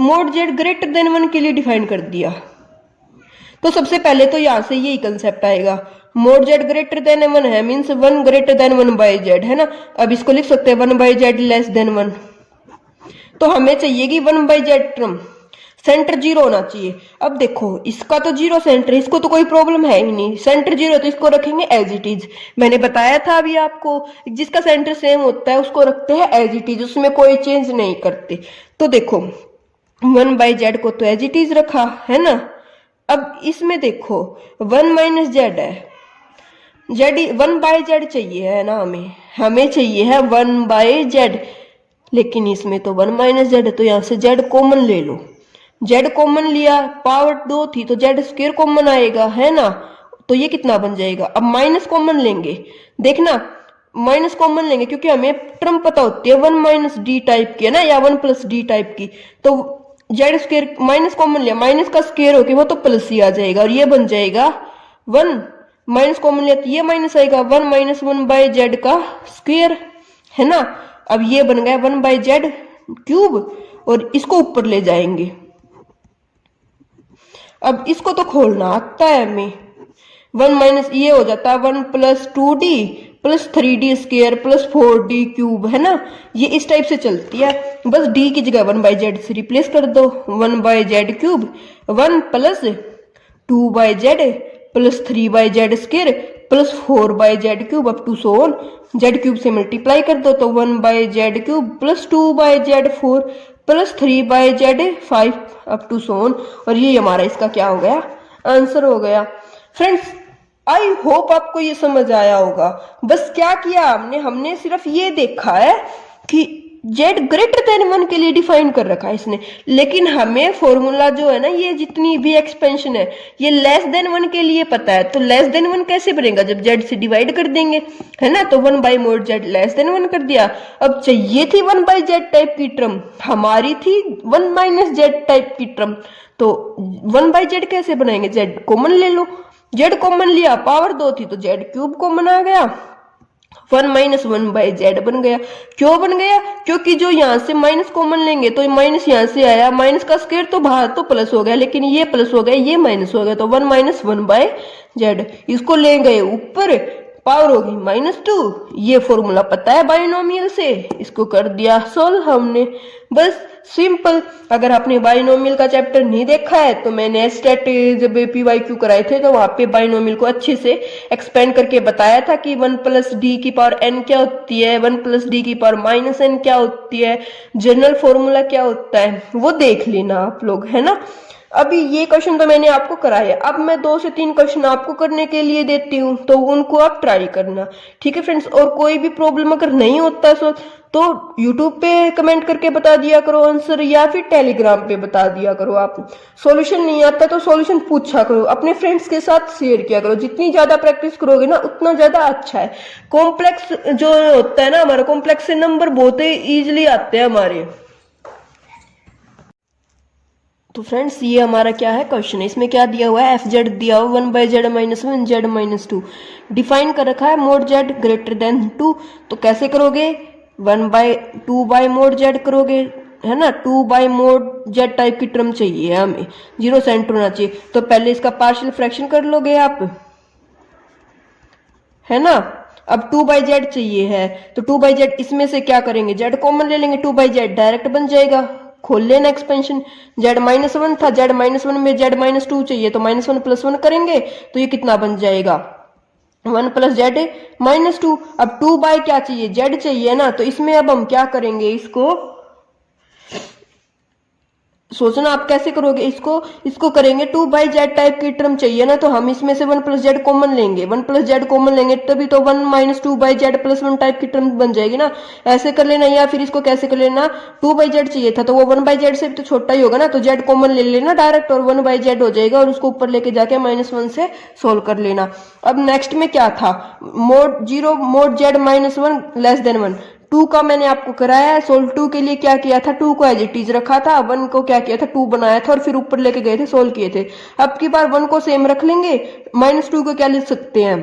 mod Z > 1 के लिए डिफाइन कर दिया। तो सबसे पहले तो यहां से यही कंसेप्ट आएगा, mod Z > 1 है, मीन्स 1 > 1/Z, है ना। अब इसको लिख सकते हैं 1/Z लेस देन 1, तो हमें चाहिए कि 1/Z टर्म, सेंटर 0 होना चाहिए। अब देखो इसका तो 0 सेंटर, इसको तो कोई प्रॉब्लम है ही नहीं, सेंटर 0 तो इसको रखेंगे एज इट इज। मैंने बताया था अभी आपको, जिसका सेंटर सेम होता है उसको रखते हैं एज इट इज, उसमें कोई चेंज नहीं करते। तो देखो 1/Z को तो एज इट इज रखा, है ना। अब इसमें देखो 1 - Z है, Z 1/Z चाहिए, है ना, हमें चाहिए है 1/Z, लेकिन इसमें तो 1 - Z है, तो यहां से Z कॉमन ले लो। Z कॉमन लिया, पावर 2 थी तो Z² कॉमन आएगा, है ना, तो ये कितना बन जाएगा। अब माइनस कॉमन लेंगे, देखना माइनस कॉमन लेंगे क्योंकि हमें टर्म पता होती है 1 - D टाइप की, है ना, या 1 + D टाइप की। तो Z² माइनस कॉमन लिया, माइनस का स्क्वायर होके वो तो प्लस ही आ जाएगा, और ये बन जाएगा 1, माइनस कॉमन लिया तो ये माइनस आएगा 1 - 1/Z का स्क्वायर, है ना। अब ये बन गया 1/Z³, और इसको ऊपर ले जाएंगे। अब इसको तो खोलना आता है हमें, 1 ये हो जाता है 1 + 2D + 3D² + 4D³, है ना, ये इस टाइप से चलती है। बस D की जगह 1/Z से रिप्लेस कर दो, 1/Z³, 1 + 2/Z + 3/Z² plus 4/z³ up to so on, z³ से मल्टीप्लाई कर दो तो 1/z³ plus 2/z4 plus 3/z5 up to so on, और ये हमारा इसका क्या हो गया, आंसर हो गया। फ्रेंड्स आई होप आपको ये समझ आया होगा। बस क्या किया हमने सिर्फ ये देखा है कि z ग्रेटर देन 1 के लिए डिफाइन कर रखा है इसने, लेकिन हमें फॉर्मूला जो है ना, ये जितनी भी एक्सपेंशन है ये लेस देन 1 के लिए पता है। तो लेस देन 1 कैसे बनेगा, जब z से डिवाइड कर देंगे, है ना। तो 1/mod z लेस देन 1 कर दिया। अब चाहिए थी 1/z टाइप की टर्म, हमारी थी 1 - z टाइप की टर्म, तो 1/z कैसे बनाएंगे, z कॉमन ले लो, z कॉमन लिया, पावर 2 थी तो z³ कॉमन आ गया, 1 - 1/z बन गया। क्यों बन गया, क्योंकि जो यहां से माइनस कॉमन लेंगे तो माइनस यहां से आया, माइनस का स्क्वायर तो बाहर तो प्लस हो गया, लेकिन ये प्लस हो गया ये माइनस हो गया, तो 1 - 1/z, इसको ले गए ऊपर, पावर होगी -2। ये फॉर्मूला पता है बाइनोमियल से, इसको कर दिया सोल्व हमने, बस सिंपल। अगर आपने बाइनोमियल का चैप्टर नहीं देखा है तो मैंने स्टेट जब PYQ कराए थे तो वहां पे बाइनोमियल को अच्छे से एक्सपेंड करके बताया था कि 1 + d की पावर n क्या होती है, 1 + d की पावर -n क्या होती है, जनरल फॉर्मूला क्या होता है, वो देख लेना आप लोग, है ना। अभी ये क्वेश्चन तो मैंने आपको कराया, अब मैं 2 से 3 क्वेश्चन आपको करने के लिए देती हूँ, तो उनको आप ट्राई करना, ठीक है फ्रेंड्स। और कोई भी प्रॉब्लम अगर नहीं होता तो यूट्यूब पे कमेंट करके बता दिया करो आंसर, या फिर टेलीग्राम पे बता दिया करो। आप सॉल्यूशन नहीं आता तो सॉल्यूशन पूछा करो, अपने फ्रेंड्स के साथ शेयर किया करो, जितनी ज्यादा प्रैक्टिस करोगे ना उतना ज्यादा अच्छा है। कॉम्प्लेक्स जो होता है ना हमारा, कॉम्प्लेक्स से नंबर बहुत ही ईजिली आते हैं हमारे। तो फ्रेंड्स ये हमारा क्या है क्वेश्चन है, इसमें क्या दिया हुआ है, fz दिया हुआ 1/z - 1 z - 2 डिफाइन कर रखा है mod z ग्रेटर देन 2। तो कैसे करोगे, 2/mod z करोगे, है ना। 2/mod z टाइप की टर्म चाहिए हमें, 0 सेंटर होना चाहिए, तो पहले इसका पार्शियल फ्रैक्शन कर लोगे आप, है ना। अब 2/z चाहिए है तो 2/z इसमें से क्या करेंगे, z कॉमन ले लेंगे, 2/z डायरेक्ट बन जाएगा, खोल लेना एक्सपेंशन, z -1 था, z -1 में z -2 चाहिए तो -1 + 1 करेंगे तो ये कितना बन जाएगा, 1 + z -2। अब 2 क्या चाहिए, z चाहिए ना, तो इसमें अब हम क्या करेंगे, इसको सोचना आप कैसे करोगे इसको करेंगे। 2/z टाइप की टर्म चाहिए ना, तो हम इसमें से 1 + z कॉमन लेंगे, 1 + z कॉमन लेंगे तभी तो 1 - 2/z + 1 टाइप की टर्म बन जाएगी ना, ऐसे कर लेना। या फिर इसको कैसे कर लेना, 2/z चाहिए था तो वो 1/z से भी तो छोटा ही होगा ना, तो z कॉमन ले लेना डायरेक्ट और 1/z हो जाएगा, और उसको ऊपर लेके जाके -1 से सोल्व कर लेना। अब नेक्स्ट में क्या था, mod z -1 लेस देन 1, 2 का मैंने आपको कराया है सोल्व। 2 के लिए क्या किया था, 2 को एज इट इज रखा था, 1 को क्या किया था, 2 बनाया था और फिर ऊपर लेके गए थे, सोल्व किए थे। अब की बार 1 को सेम रख लेंगे, -2 को क्या लिख सकते हैं,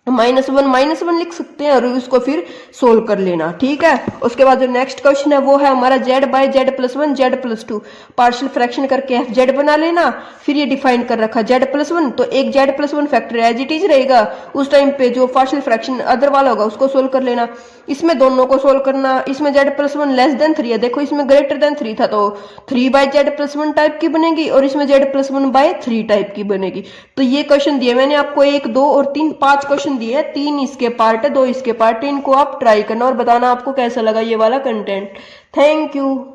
-1 लिख सकते हैं, और उसको फिर सोल्व कर लेना, ठीक है। उसके बाद जो नेक्स्ट क्वेश्चन है वो है हमारा z/z + 1 z + 2 पार्शियल फ्रैक्शन करके fz बना लेना। फिर ये डिफाइन कर रखा z + 1, तो एक z + 1 factor as it is रहेगा, उस टाइम पे जो पार्शियल फ्रैक्शन अदर वाला होगा उसको सोल्व कर लेना। इसमें दोनों को सोल्व करना, इसमें z + 1 लेस देन 3 है, देखो इसमें ग्रेटर देन 3 था तो 3/z + 1 टाइप की बनेगी, और इसमें z + 1/3 टाइप की बनेगी। तो ये क्वेश्चन दिए मैंने आपको 1, 2 और 3, 5 क्वेश्चन दिए, 3 इसके पार्ट है, 2 इसके पार्ट है। इनको आप ट्राई करना और बताना आपको कैसा लगा ये वाला कंटेंट। Thank you.